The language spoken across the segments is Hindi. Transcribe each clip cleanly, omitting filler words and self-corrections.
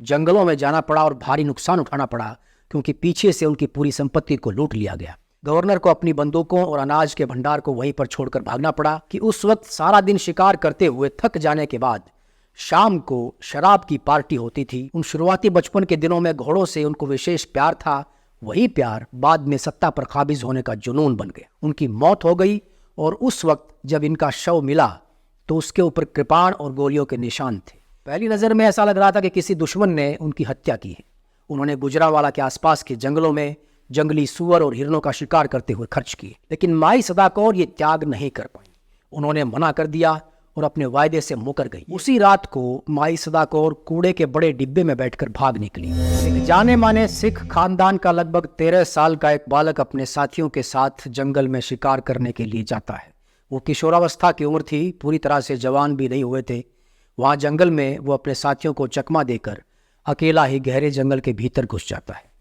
जंगलों में जाना पड़ा और भारी नुकसान उठाना पड़ा क्योंकि पीछे से उनकी पूरी संपत्ति को लूट लिया गया। गवर्नर को अपनी बंदूकों और अनाज के भंडार को वहीं पर छोड़कर भागना पड़ा कि उस वक्त सारा दिन शिकार करते हुए थक जाने के बाद शाम को शराब की पार्टी होती थी। उन शुरुआती बचपन के दिनों में घोड़ों से उनको विशेष प्यार था, वही प्यार बाद में सत्ता पर काबिज होने का जुनून बन गया। उनकी मौत हो गई और उस वक्त जब इनका शव मिला तो उसके ऊपर कृपाण और गोलियों के निशान थे। पहली नज़र में ऐसा लग रहा था कि किसी दुश्मन ने उनकी हत्या की है। उन्होंने गुजरांवाला के आसपास के जंगलों में जंगली सुअर और हिरणों का शिकार करते हुए खर्च किए, लेकिन माई सदा कौर ये त्याग नहीं कर पाई। उन्होंने मना कर दिया और अपने वायदे से मुकर गई। उसी रात को माई सदा कौर कूड़े के बड़े डिब्बे में बैठकर भाग निकली। एक जाने माने सिख खानदान का लगभग 13 साल का एक बालक अपने साथियों के साथ जंगल में शिकार करने के लिए जाता है। वो किशोरावस्था की उम्र थी, पूरी तरह से जवान भी नहीं हुए थे। वहाँ जंगल में वो अपने साथियों को चकमा देकर अकेला ही गहरे जंगल के भीतर घुस जाता है।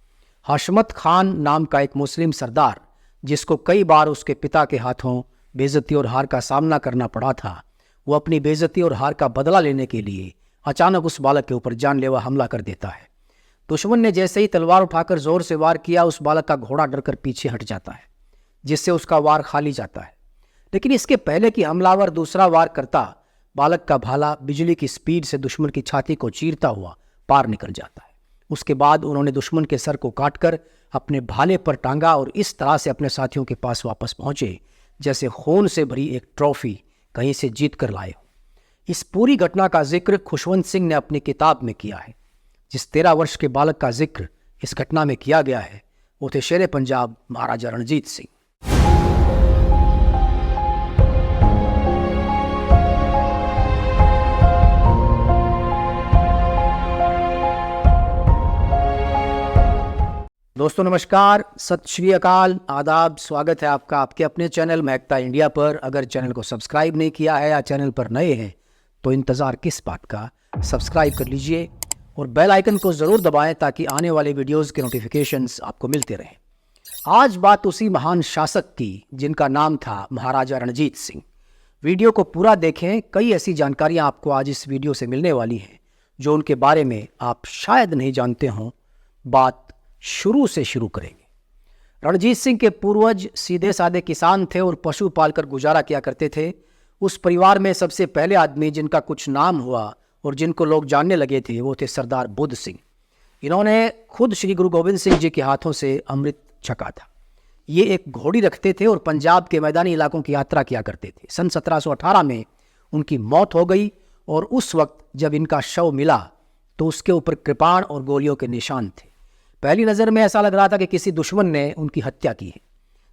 हशमत खान नाम का एक मुस्लिम सरदार, जिसको कई बार उसके पिता के हाथों बेइज्जती और हार का सामना करना पड़ा था, वो अपनी बेइज्जती और हार का बदला लेने के लिए अचानक उस बालक के ऊपर जानलेवा हमला कर देता है। दुश्मन ने जैसे ही तलवार उठाकर जोर से वार किया, उस बालक का घोड़ा डरकर पीछे हट जाता है, जिससे उसका वार खाली जाता है। लेकिन इसके पहले कि हमलावर दूसरा वार करता, बालक का भाला बिजली की स्पीड से दुश्मन की छाती को चीरता हुआ पार निकल जाता है। उसके बाद उन्होंने दुश्मन के सर को काटकर अपने भाले पर टांगा और इस तरह से अपने साथियों के पास वापस पहुंचे जैसे खून से भरी एक ट्रॉफी कहीं से जीत कर लाए हो। इस पूरी घटना का जिक्र खुशवंत सिंह ने अपनी किताब में किया है। जिस 13 वर्ष के बालक का जिक्र इस घटना में किया गया है वो थे शेरे पंजाब महाराजा रणजीत सिंह। दोस्तों नमस्कार, सत श्री अकाल, आदाब, स्वागत है आपका आपके अपने चैनल महकता इंडिया पर। अगर चैनल को सब्सक्राइब नहीं किया है या चैनल पर नए हैं तो इंतज़ार किस बात का, सब्सक्राइब कर लीजिए और बेल आइकन को ज़रूर दबाएं ताकि आने वाले वीडियोस के नोटिफिकेशंस आपको मिलते रहें। आज बात उसी महान शासक की जिनका नाम था महाराजा रणजीत सिंह। वीडियो को पूरा देखें, कई ऐसी जानकारियाँ आपको आज इस वीडियो से मिलने वाली हैं जो उनके बारे में आप शायद नहीं जानते हों। बात शुरू से शुरू करेंगे। रणजीत सिंह के पूर्वज सीधे साधे किसान थे और पशु पालकर गुजारा किया करते थे। उस परिवार में सबसे पहले आदमी जिनका कुछ नाम हुआ और जिनको लोग जानने लगे थे वो थे सरदार बुद्ध सिंह। इन्होंने खुद श्री गुरु गोविंद सिंह जी के हाथों से अमृत छका था। ये एक घोड़ी रखते थे और पंजाब के मैदानी इलाकों की यात्रा किया करते थे। सन 1718 में उनकी मौत हो गई और उस वक्त जब इनका शव मिला तो उसके ऊपर कृपाण और गोलियों के निशान थे। पहली नज़र में ऐसा लग रहा था कि किसी दुश्मन ने उनकी हत्या की है।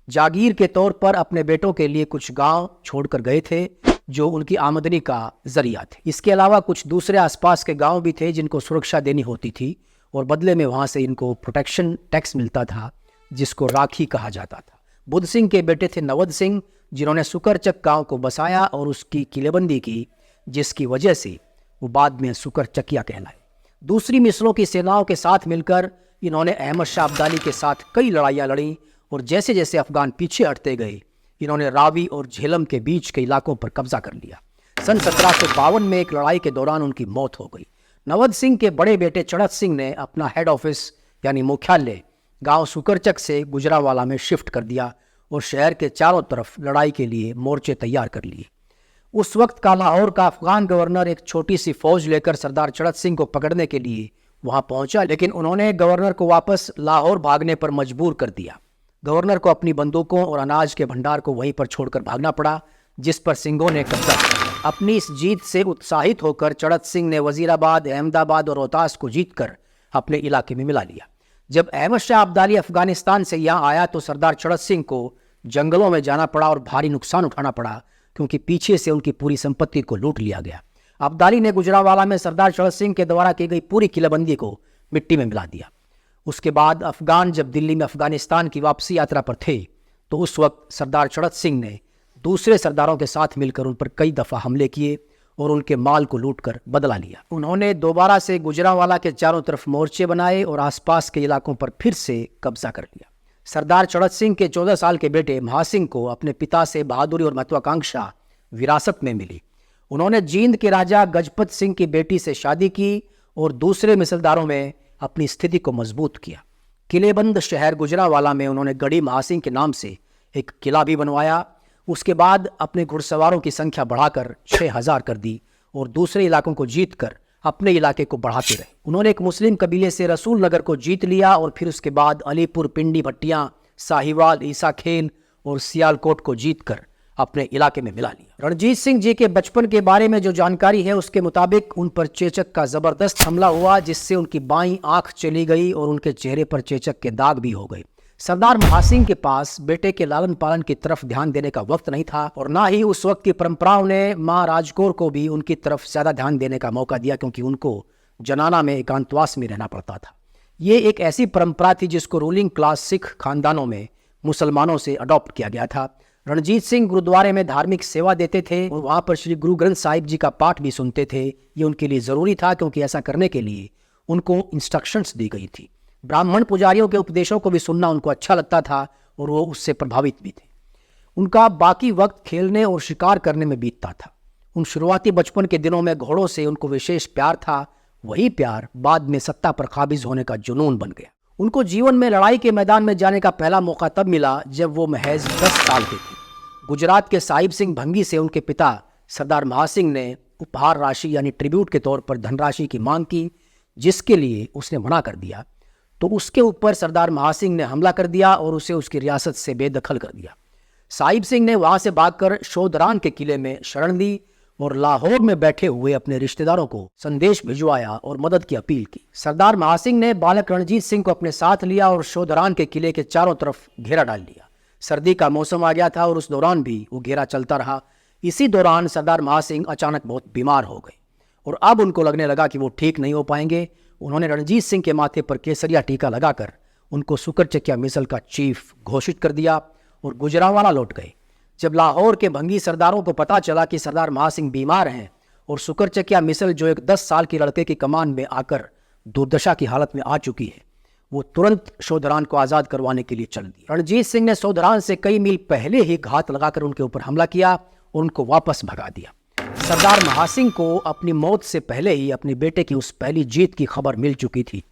जागीर के तौर पर अपने बेटों के लिए कुछ गांव छोड़कर गए थे जो उनकी आमदनी का जरिया थे। इसके अलावा कुछ दूसरे आसपास के गांव भी थे जिनको सुरक्षा देनी होती थी और बदले में वहां से इनको प्रोटेक्शन टैक्स मिलता था जिसको राखी कहा जाता था। बुद्ध सिंह के बेटे थे नवद सिंह, जिन्होंने सुकरचक गाँव को बसाया और उसकी किलेबंदी की, जिसकी वजह से वो बाद में सुकरचकिया कहलाए। दूसरी मिसलों की सेनाओं के साथ मिलकर इन्होंने अहमद शाह अब्दाली के साथ कई लड़ाइयाँ लड़ी और जैसे जैसे अफगान पीछे हटते गए इन्होंने रावी और झेलम के बीच के इलाकों पर कब्जा कर लिया। सन 1752 में एक लड़ाई के दौरान उनकी मौत हो गई। नवद सिंह के बड़े बेटे चढ़त सिंह ने अपना हेड ऑफिस यानी मुख्यालय गांव सुकरचक से गुजरांवाला में शिफ्ट कर दिया और शहर के चारों तरफ लड़ाई के लिए मोर्चे तैयार कर लिए। उस वक्त का लाहौर का अफगान गवर्नर एक छोटी सी फौज लेकर सरदार चढ़त सिंह को पकड़ने के लिए वहां पहुंचा, लेकिन उन्होंने गवर्नर को वापस लाहौर भागने पर मजबूर कर दिया। गवर्नर को अपनी बंदूकों और अनाज के भंडार को वहीं पर छोड़कर भागना पड़ा, जिस पर सिंघों ने कब्जा किया। अपनी इस जीत से उत्साहित होकर चढ़त सिंह ने वजीराबाद, अहमदाबाद और रोहतास को जीतकर अपने इलाके में मिला लिया। जब अहमद शाह अब्दाली अफगानिस्तान से यहाँ आया तो सरदार चढ़त सिंह को जंगलों में जाना पड़ा और भारी नुकसान उठाना पड़ा क्योंकि पीछे से उनकी पूरी संपत्ति को लूट लिया गया। अब्दाली ने गुजरांवाला में सरदार चढ़त सिंह के द्वारा की गई पूरी किलेबंदी को मिट्टी में मिला दिया। उसके बाद अफगान जब दिल्ली में अफगानिस्तान की वापसी यात्रा पर थे तो उस वक्त सरदार चढ़त सिंह ने दूसरे सरदारों के साथ मिलकर उन पर कई दफ़ा हमले किए और उनके माल को लूटकर बदला लिया। उन्होंने दोबारा से गुजरांवाला के चारों तरफ मोर्चे बनाए और आसपास के इलाकों पर फिर से कब्जा कर लिया। सरदार चढ़त सिंह के 14 साल के बेटे महासिंह को अपने पिता से बहादुरी और महत्वाकांक्षा विरासत में मिली। उन्होंने जींद के राजा गजपत सिंह की बेटी से शादी की और दूसरे मिसलदारों में अपनी स्थिति को मजबूत किया। किलेबंद शहर गुजरावाला में उन्होंने गढ़ी महासिंह के नाम से एक किला भी बनवाया। उसके बाद अपने घुड़सवारों की संख्या बढ़ाकर 6000 कर दी और दूसरे इलाकों को जीतकर अपने इलाके को बढ़ाते रहे। उन्होंने एक मुस्लिम कबीले से रसूल नगर को जीत लिया और फिर उसके बाद अलीपुर, पिंडी भट्टियां, साहिवाल, ईसा खेल और सियालकोट को जीतकर अपने इलाके में मिला लिया। रणजीत सिंह जी के बचपन के बारे में जो जानकारी है उसके मुताबिक उन पर चेचक का जबरदस्त हमला हुआ, जिससे उनकी बाईं आंख चली गई और उनके चेहरे पर चेचक के दाग भी हो गए। सरदार महासिंह के पास बेटे के लालन पालन की तरफ ध्यान देने का वक्त नहीं था और ना ही उस वक्त की परंपराओं ने मां राजकौर को भी उनकी तरफ ज्यादा ध्यान देने का मौका दिया, क्योंकि उनको जनाना में एकांतवास में रहना पड़ता था। ये एक ऐसी परंपरा थी जिसको रूलिंग क्लास सिख खानदानों में मुसलमानों से अडॉप्ट किया गया था। रणजीत सिंह गुरुद्वारे में धार्मिक सेवा देते थे और वहां पर श्री गुरु ग्रंथ साहिब जी का पाठ भी सुनते थे। ये उनके लिए जरूरी था, क्योंकि ऐसा करने के लिए उनको इंस्ट्रक्शंस दी गई थी। ब्राह्मण पुजारियों के उपदेशों को भी सुनना उनको अच्छा लगता था और वो उससे प्रभावित भी थे। उनका बाकी वक्त खेलने और शिकार करने में बीतता था। उन शुरुआती बचपन के दिनों में घोड़ों से उनको विशेष प्यार था। वही प्यार बाद में सत्ता पर काबिज होने का जुनून बन गया। उनको जीवन में लड़ाई के मैदान में जाने का पहला मौका तब मिला जब वो महज 10 साल के थे। गुजरात के साहिब सिंह भंगी से उनके पिता सरदार महासिंह ने उपहार राशि यानी ट्रिब्यूट के तौर पर धनराशि की मांग की, जिसके लिए उसने मना कर दिया। तो उसके ऊपर सरदार महासिंह ने हमला कर दिया और उसे उसकी रियासत से बेदखल कर दिया। साहिब सिंह ने वहां से भागकर शोधरान के किले में शरण ली और लाहौर में बैठे हुए अपने रिश्तेदारों को संदेश भिजवाया और मदद की अपील की। सरदार महासिंह ने बालक रणजीत सिंह को अपने साथ लिया और शोधरान के किले के चारों तरफ घेरा डाल दिया। सर्दी का मौसम आ गया था और उस दौरान भी वो घेरा चलता रहा। इसी दौरान सरदार महासिंह अचानक बहुत बीमार हो गए और अब उनको लगने लगा कि वो ठीक नहीं हो पाएंगे। उन्होंने रणजीत सिंह के माथे पर केसरिया टीका लगाकर उनको सुकरचकिया मिसल का चीफ घोषित कर दिया और गुजरांवाला लौट गए। जब लाहौर के भंगी सरदारों को पता चला कि सरदार महासिंह बीमार हैं और सुकरचकिया मिसल जो एक 10 साल के लड़के की कमान में आकर दुर्दशा की हालत में आ चुकी है, वो तुरंत शोधरान को आज़ाद करवाने के लिए चल दी। रणजीत सिंह ने शोधरान से कई मील पहले ही घात लगाकर उनके ऊपर हमला किया और उनको वापस भगा दिया। सरदार महासिंह को अपनी मौत से पहले ही अपने बेटे की उस पहली जीत की खबर मिल चुकी थी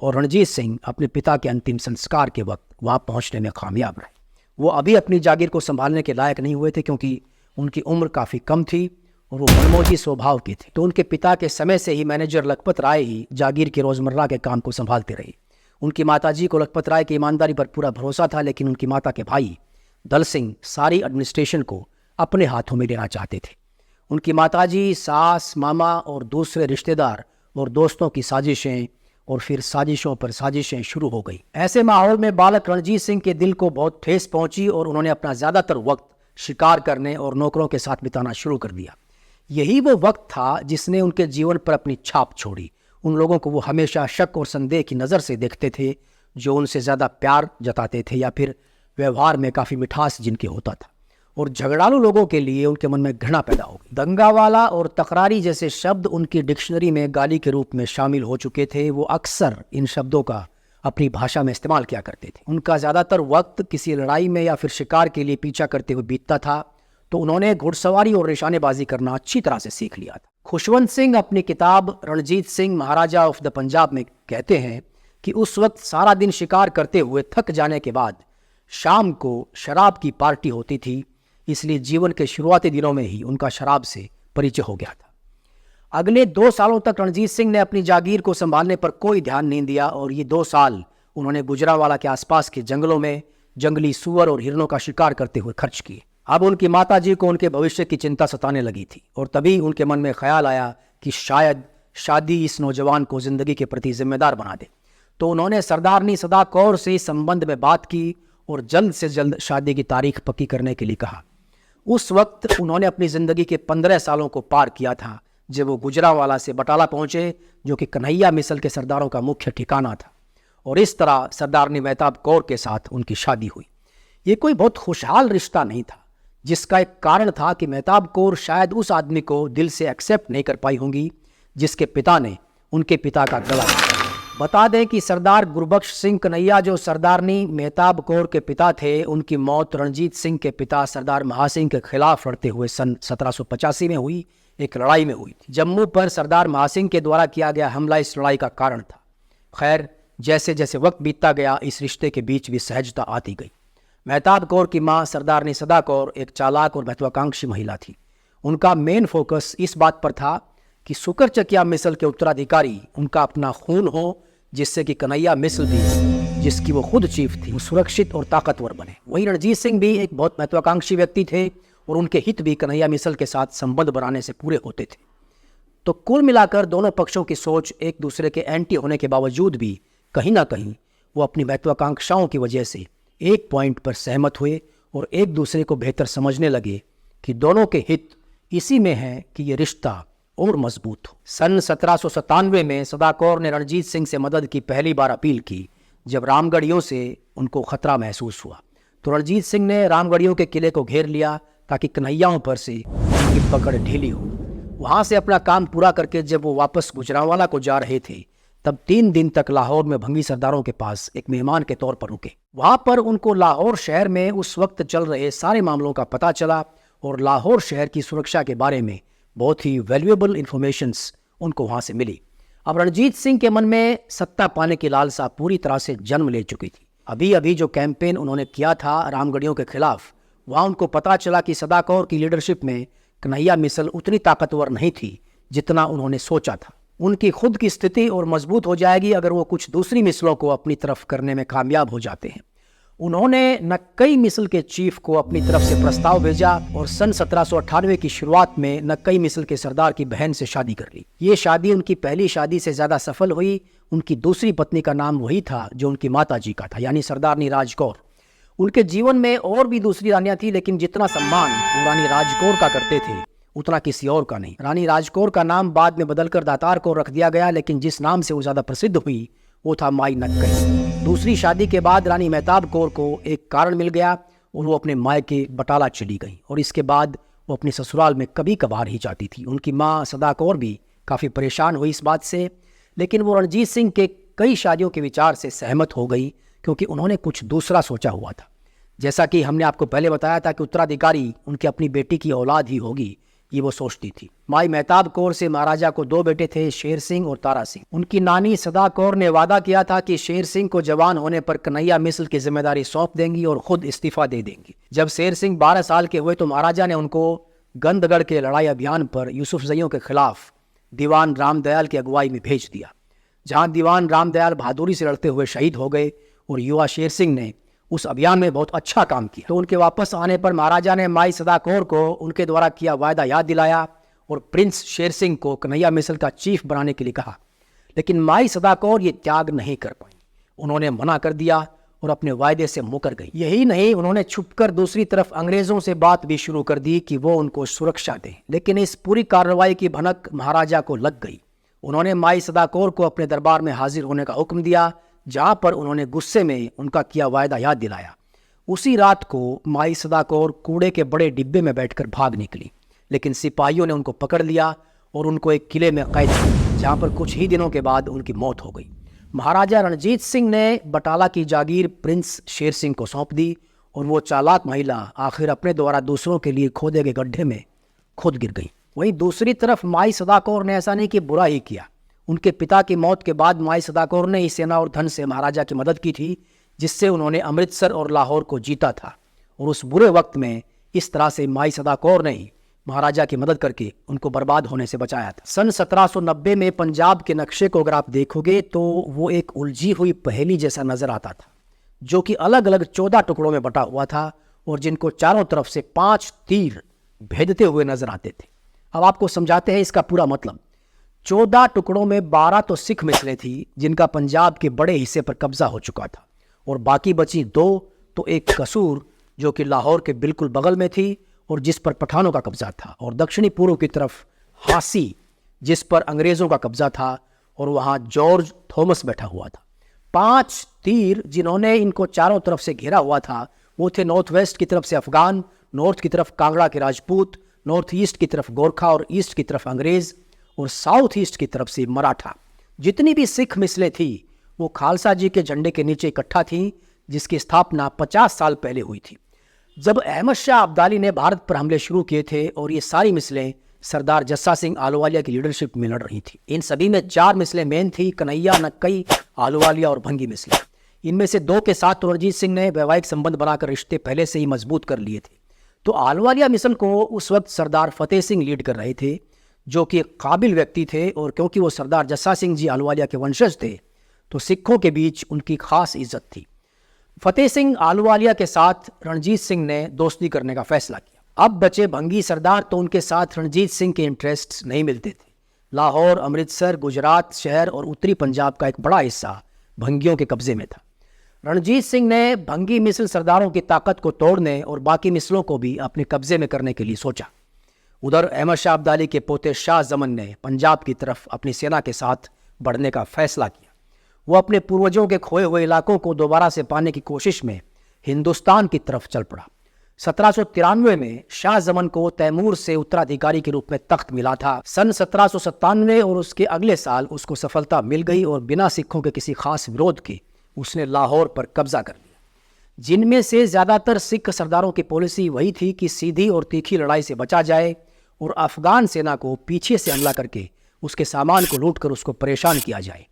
और रणजीत सिंह अपने पिता के अंतिम संस्कार के वक्त वहां पहुंचने में कामयाब रहे। वो अभी अपनी जागीर को संभालने के लायक नहीं हुए थे, क्योंकि उनकी उम्र काफ़ी कम थी और वो मनमोजी स्वभाव के थे। तो उनके पिता के समय से ही मैनेजर लखपत राय ही जागीर के रोज़मर्रा के काम को संभालते रहे। उनकी माताजी को लखपत राय की ईमानदारी पर पूरा भरोसा था, लेकिन उनकी माता के भाई दल सिंह सारी एडमिनिस्ट्रेशन को अपने हाथों में लेना चाहते थे। उनकी माताजी, सास, मामा और दूसरे रिश्तेदार और दोस्तों की साजिशें और फिर साजिशों पर साजिशें शुरू हो गई। ऐसे माहौल में बालक रणजीत सिंह के दिल को बहुत ठेस पहुंची और उन्होंने अपना ज़्यादातर वक्त शिकार करने और नौकरों के साथ बिताना शुरू कर दिया। यही वो वक्त था जिसने उनके जीवन पर अपनी छाप छोड़ी। उन लोगों को वो हमेशा शक और संदेह की नज़र से देखते थे जो उनसे ज़्यादा प्यार जताते थे या फिर व्यवहार में काफ़ी मिठास जिनके होता था, और झगड़ालू लोगों के लिए उनके मन में घृणा पैदा हो गई। दंगावाला और तकरारी जैसे शब्द उनकी डिक्शनरी में गाली के रूप में शामिल हो चुके थे। वो अक्सर इन शब्दों का अपनी भाषा में इस्तेमाल किया करते थे। उनका ज़्यादातर वक्त किसी लड़ाई में या फिर शिकार के लिए पीछा करते हुए बीतता था, तो उन्होंने घुड़सवारी और निशानेबाजी करना अच्छी तरह से सीख लिया था। खुशवंत सिंह अपनी किताब रणजीत सिंह महाराजा ऑफ द पंजाब में कहते हैं कि उस वक्त सारा दिन शिकार करते हुए थक जाने के बाद शाम को शराब की पार्टी होती थी, इसलिए जीवन के शुरुआती दिनों में ही उनका शराब से परिचय हो गया था। अगले 2 सालों तक रणजीत सिंह ने अपनी जागीर को संभालने पर कोई ध्यान नहीं दिया और ये 2 साल उन्होंने गुजरांवाला के आसपास के जंगलों में जंगली सूअर और हिरणों का शिकार करते हुए खर्च किए। अब उनकी माताजी को उनके भविष्य की चिंता सताने लगी थी और तभी उनके मन में ख्याल आया कि शायद शादी इस नौजवान को जिंदगी के प्रति जिम्मेदार बना दे। तो उन्होंने सरदारनी सदा कौर से इस संबंध में बात की और जल्द से जल्द शादी की तारीख पक्की करने के लिए कहा। उस वक्त उन्होंने अपनी ज़िंदगी के 15 सालों को पार किया था जब वो गुजरांवाला से बटाला पहुंचे, जो कि कन्हैया मिसल के सरदारों का मुख्य ठिकाना था, और इस तरह सरदारनी मेहताब कौर के साथ उनकी शादी हुई। ये कोई बहुत खुशहाल रिश्ता नहीं था, जिसका एक कारण था कि मेहताब कौर शायद उस आदमी को दिल से एक्सेप्ट नहीं कर पाई होंगी जिसके पिता ने उनके पिता का गला काटा। बता दें कि सरदार गुरबख्श सिंह कन्हैया जो सरदारनी मेहताब कौर के पिता थे, उनकी मौत रणजीत सिंह के पिता सरदार महासिंह के खिलाफ लड़ते हुए सन 1785 में हुई। एक लड़ाई में हुई थी। जम्मू पर सरदार महासिंह के द्वारा किया गया हमला इस लड़ाई का कारण था। खैर, जैसे जैसे वक्त बीतता गया इस रिश्ते के बीच भी सहजता आती गई। मेहताब कौर की मां सरदारनी सदा कौर एक चालाक और महत्वाकांक्षी महिला थी। उनका मेन फोकस इस बात पर था कि सुकरचकिया मिसल के उत्तराधिकारी उनका अपना खून हो, जिससे कि कन्हैया मिसल भी, जिसकी वो खुद चीफ थी, वो सुरक्षित और ताकतवर बने। वहीं रणजीत सिंह भी एक बहुत महत्वाकांक्षी व्यक्ति थे और उनके हित भी कन्हैया मिसल के साथ संबंध बनाने से पूरे होते थे। तो कुल मिलाकर दोनों पक्षों की सोच एक दूसरे के एंटी होने के बावजूद भी कहीं ना कहीं वो अपनी महत्वाकांक्षाओं की वजह से एक पॉइंट पर सहमत हुए और एक दूसरे को बेहतर समझने लगे कि दोनों के हित इसी में है कि ये रिश्ता और मजबूत हो। सन 1797 में सदा कौर ने रणजीत सिंह से मदद की पहली बार अपील की जब रामगढ़ियों से उनको खतरा महसूस हुआ। तो रणजीत सिंह ने रामगढ़ियों के किले को घेर लिया ताकि कन्हैयाओं पर से उनकी पकड़ ढीली हो। वहाँ से अपना काम पूरा करके जब वो वापस गुजरांवाला को जा रहे थे तब 3 दिन तक लाहौर में भंगी सरदारों के पास एक मेहमान के तौर पर रुके। वहाँ पर उनको लाहौर शहर में उस वक्त चल रहे सारे मामलों का पता चला और लाहौर शहर की सुरक्षा के बारे में बहुत ही वैल्यूएबल इंफॉर्मेशंस उनको वहाँ से मिली। अब रणजीत सिंह के मन में सत्ता पाने की लालसा पूरी तरह से जन्म ले चुकी थी। अभी अभी जो कैंपेन उन्होंने किया था रामगढ़ियों के खिलाफ, वहाँ उनको पता चला कि सदा कौर की लीडरशिप में कन्हैया मिसल उतनी ताकतवर नहीं थी जितना उन्होंने सोचा था। उनकी खुद की स्थिति और मजबूत हो जाएगी अगर वो कुछ दूसरी मिसलों को अपनी तरफ करने में कामयाब हो जाते हैं। उन्होंने नक्कई मिसल के चीफ को अपनी तरफ से प्रस्ताव भेजा और सन 1798 की शुरुआत में नक्कई मिसल के सरदार की बहन से शादी कर ली। ये शादी उनकी पहली शादी से ज्यादा सफल हुई। उनकी दूसरी पत्नी का नाम वही था जो उनकी माता जी का था, यानी सरदारनी राजकौर। उनके जीवन में और भी दूसरी रानियां थी, लेकिन जितना सम्मान वो रानी राजकौर का करते थे उतना किसी और का नहीं। रानी राजकौर का नाम बाद में बदलकर दातार कौर रख दिया गया, लेकिन जिस नाम से वो ज्यादा प्रसिद्ध हुई वो था माई नक्कई। दूसरी शादी के बाद रानी मेहताब कौर को एक कारण मिल गया और वो अपने मायके बटाला चली गई और इसके बाद वो अपने ससुराल में कभी कभार ही जाती थी। उनकी माँ सदा कौर भी काफ़ी परेशान हुई इस बात से, लेकिन वो रणजीत सिंह के कई शादियों के विचार से सहमत हो गई क्योंकि उन्होंने कुछ दूसरा सोचा हुआ था। जैसा कि हमने आपको पहले बताया था कि उत्तराधिकारी उनकी अपनी बेटी की औलाद ही होगी, ये वो सोचती थी। माई मेहताब कौर से महाराजा को 2 बेटे थे, शेर सिंह और तारा सिंह। उनकी नानी सदा कौर ने वादा किया था कि शेर सिंह को जवान होने पर कन्हैया मिसल की जिम्मेदारी सौंप देंगी और खुद इस्तीफा दे देंगी। जब शेर सिंह 12 साल के हुए तो महाराजा ने उनको गंदगढ़ के लड़ाई अभियान पर यूसुफजइयों के खिलाफ दीवान रामदयाल की अगुवाई में भेज दिया, जहां दीवान रामदयाल बहादुरी से लड़ते हुए शहीद हो गए और युवा शेर सिंह ने उस अभियान में बहुत अच्छा काम किया। तो उनके वापस आने पर महाराजा ने माई सदा कौर को उनके द्वारा किया वायदा याद दिलाया और प्रिंस शेर सिंह को कन्हैया मिसल का चीफ बनाने के लिए कहा, लेकिन माई सदा कौर ये त्याग नहीं कर पाई। उन्होंने मना कर दिया और अपने वायदे से मुकर गई। यही नहीं, उन्होंने छुपकर दूसरी तरफ अंग्रेजों से बात भी शुरू कर दी कि वो उनको सुरक्षा दें, लेकिन इस पूरी कार्रवाई की भनक महाराजा को लग गई। उन्होंने माई सदा कौर को अपने दरबार में हाजिर होने का हुक्म दिया, जहां पर उन्होंने गुस्से में उनका किया वायदा याद दिलाया। उसी रात को माई सदा कौर कूड़े के बड़े डिब्बे में बैठकर भाग निकली, लेकिन सिपाहियों ने उनको पकड़ लिया और उनको एक किले में कैद किया, जहां पर कुछ ही दिनों के बाद उनकी मौत हो गई। महाराजा रणजीत सिंह ने बटाला की जागीर प्रिंस शेर सिंह को सौंप दी और वो चालाक महिला आखिर अपने द्वारा दूसरों के लिए खोदे गए गड्ढे में खुद गिर गई। वहीं दूसरी तरफ माई सदा कौर ने ऐसा नहीं कि बुरा ही किया। उनके पिता की मौत के बाद माई सदा कौर ने इस सेना और धन से महाराजा की मदद की थी, जिससे उन्होंने अमृतसर और लाहौर को जीता था और उस बुरे वक्त में इस तरह से माई सदा कौर ने ही महाराजा की मदद करके उनको बर्बाद होने से बचाया था। सन 1790 में पंजाब के नक्शे को अगर आप देखोगे तो वो एक उलझी हुई पहेली जैसा नजर आता था, जो कि अलग अलग 14 टुकड़ों में बटा हुआ था और जिनको चारों तरफ से 5 तीर भेदते हुए नजर आते थे। अब आपको समझाते हैं इसका पूरा मतलब। 14 टुकड़ों में 12 तो सिख मिसलें थी जिनका पंजाब के बड़े हिस्से पर कब्जा हो चुका था, और बाकी बची 2 तो एक कसूर जो कि लाहौर के बिल्कुल बगल में थी और जिस पर पठानों का कब्जा था, और दक्षिणी पूर्व की तरफ हासी जिस पर अंग्रेजों का कब्जा था और वहां जॉर्ज थॉमस बैठा हुआ था। 5 तीर जिन्होंने इनको चारों तरफ से घेरा हुआ था वो थे नॉर्थ वेस्ट की तरफ से अफगान, नॉर्थ की तरफ कांगड़ा के राजपूत, नॉर्थ ईस्ट की तरफ गोरखा और ईस्ट की तरफ अंग्रेज, और साउथ ईस्ट की तरफ से मराठा। जितनी भी सिख मिसलें थी वो खालसा जी के झंडे के नीचे इकट्ठा थी, जिसकी स्थापना 50 साल पहले हुई थी, जब अहमद शाह अब्दाली ने भारत पर हमले शुरू किए थे। और ये सारी मिसलें सरदार जस्सा सिंह आहलूवालिया की लीडरशिप में लड़ रही थी। इन सभी में 4 मिसलें मेन थी, कन्हैया, नक्कई, आहलूवालिया और भंगी मिसलें। इनमें से 2 के साथ तो रणजीत सिंह ने वैवाहिक संबंध बनाकर रिश्ते पहले से ही मजबूत कर लिए थे। तो आहलूवालिया मिसल को उस वक्त सरदार फतेह सिंह लीड कर रहे थे, जो कि एक काबिल व्यक्ति थे, और क्योंकि वो सरदार जस्सा सिंह जी आहलूवालिया के वंशज थे तो सिखों के बीच उनकी खास इज्जत थी। फतेह सिंह आहलूवालिया के साथ रणजीत सिंह ने दोस्ती करने का फैसला किया। अब बचे भंगी सरदार तो उनके साथ रणजीत सिंह के इंटरेस्ट नहीं मिलते थे। लाहौर, अमृतसर, गुजरात शहर और उत्तरी पंजाब का एक बड़ा हिस्सा भंगियों के कब्जे में था। रणजीत सिंह ने भंगी मिसल सरदारों की ताकत को तोड़ने और बाकी मिसलों को भी अपने कब्जे में करने के लिए सोचा। उधर अहमद शाह अब्दाली के पोते शाह जमन ने पंजाब की तरफ अपनी सेना के साथ बढ़ने का फैसला किया। वो अपने पूर्वजों के खोए हुए इलाकों को दोबारा से पाने की कोशिश में हिंदुस्तान की तरफ चल पड़ा। 1793 में शाह जमन को तैमूर से उत्तराधिकारी के रूप में तख्त मिला था। सन 1797 और उसके अगले साल उसको सफलता मिल गई और बिना सिखों के किसी खास विरोध के उसने लाहौर पर कब्जा कर लिया। जिनमें से ज़्यादातर सिख सरदारों की पॉलिसी वही थी कि सीधी और तीखी लड़ाई से बचा जाए और अफगान सेना को पीछे से हमला करके उसके सामान को लूट कर उसको परेशान किया जाए।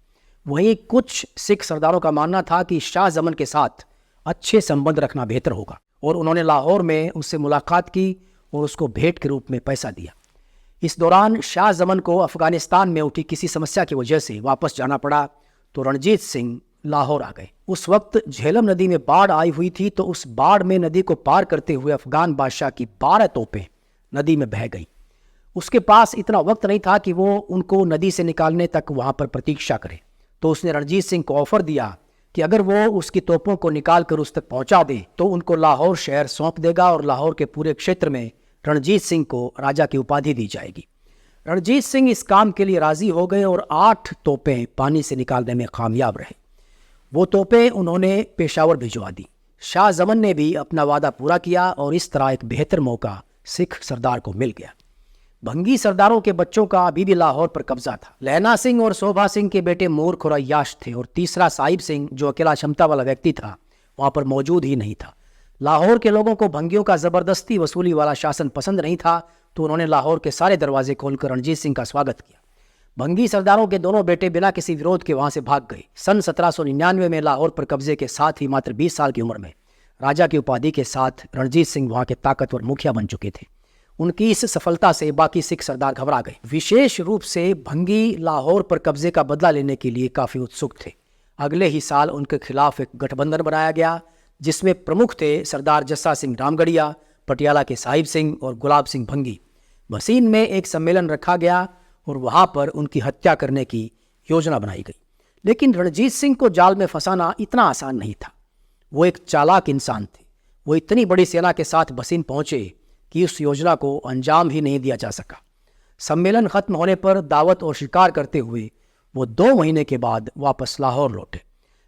वहीं कुछ सिख सरदारों का मानना था कि शाह जमन के साथ अच्छे संबंध रखना बेहतर होगा, और उन्होंने लाहौर में उससे मुलाकात की और उसको भेंट के रूप में पैसा दिया। इस दौरान शाह जमन को अफगानिस्तान में उठी किसी समस्या की वजह से वापस जाना पड़ा, तो रणजीत सिंह लाहौर आ गए। उस वक्त झेलम नदी में बाढ़ आई हुई थी, तो उस बाढ़ में नदी को पार करते हुए अफगान बादशाह की 12 तोपें नदी में बह गई। उसके पास इतना वक्त नहीं था कि वो उनको नदी से निकालने तक वहाँ पर प्रतीक्षा करे, तो उसने रणजीत सिंह को ऑफर दिया कि अगर वो उसकी तोपों को निकाल कर उस तक पहुंचा दे तो उनको लाहौर शहर सौंप देगा और लाहौर के पूरे क्षेत्र में रणजीत सिंह को राजा की उपाधि दी जाएगी। रणजीत सिंह इस काम के लिए राजी हो गए और 8 तोपें पानी से निकालने में कामयाब रहे। वो तोपें उन्होंने पेशावर भिजवा दी। शाह जमन ने भी अपना वादा पूरा किया और इस तरह एक बेहतर मौका सिख सरदार को मिल गया। भंगी सरदारों के बच्चों का अभी भी लाहौर पर कब्जा था। लहना सिंह और शोभा सिंह के बेटे मूर्ख और अय्याश थे, और तीसरा साहिब सिंह जो अकेला क्षमता वाला व्यक्ति था वहाँ पर मौजूद ही नहीं था। लाहौर के लोगों को भंगियों का ज़बरदस्ती वसूली वाला शासन पसंद नहीं था, तो उन्होंने लाहौर के सारे दरवाजे खोलकर रणजीत सिंह का स्वागत किया। भंगी सरदारों के दोनों बेटे बिना किसी विरोध के वहाँ से भाग गए। सन 1799 में लाहौर पर कब्जे के साथ ही मात्र 20 साल की उम्र में राजा की उपाधि के साथ रणजीत सिंह वहाँ के ताकतवर मुखिया बन चुके थे। उनकी इस सफलता से बाकी सिख सरदार घबरा गए। विशेष रूप से भंगी लाहौर पर कब्जे का बदला लेने के लिए काफ़ी उत्सुक थे। अगले ही साल उनके खिलाफ एक गठबंधन बनाया गया, जिसमें प्रमुख थे सरदार जस्सा सिंह रामगढ़िया, पटियाला के साहिब सिंह और गुलाब सिंह भंगी। भसीन में एक सम्मेलन रखा गया और वहाँ पर उनकी हत्या करने की योजना बनाई गई। लेकिन रणजीत सिंह को जाल में फंसाना इतना आसान नहीं था। वो एक चालाक इंसान थे। वो इतनी बड़ी सेना के साथ भसीन पहुँचे कि उस योजना को अंजाम ही नहीं दिया जा सका। सम्मेलन खत्म होने पर दावत और शिकार करते हुए वो 2 महीने के बाद वापस लाहौर लौटे,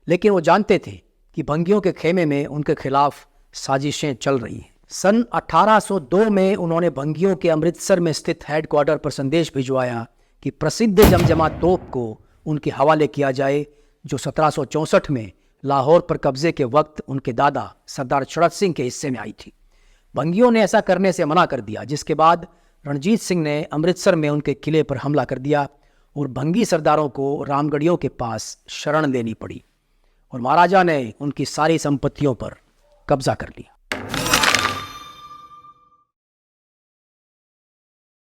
लेकिन वो जानते थे कि भंगियों के खेमे में उनके खिलाफ साजिशें चल रही हैं। सन 1802 में उन्होंने भंगियों के अमृतसर में स्थित हेडक्वार्टर पर संदेश भिजवाया कि प्रसिद्ध जमजमा तोप को उनके हवाले किया जाए, जो 1764 में लाहौर पर कब्जे के वक्त उनके दादा सरदार चड़त सिंह के हिस्से में आई थी। भंगियों ने ऐसा करने से मना कर दिया, जिसके बाद रणजीत सिंह ने अमृतसर में उनके किले पर हमला कर दिया और भंगी सरदारों को रामगढ़ियों के पास शरण लेनी पड़ी और महाराजा ने उनकी सारी संपत्तियों पर कब्जा कर लिया।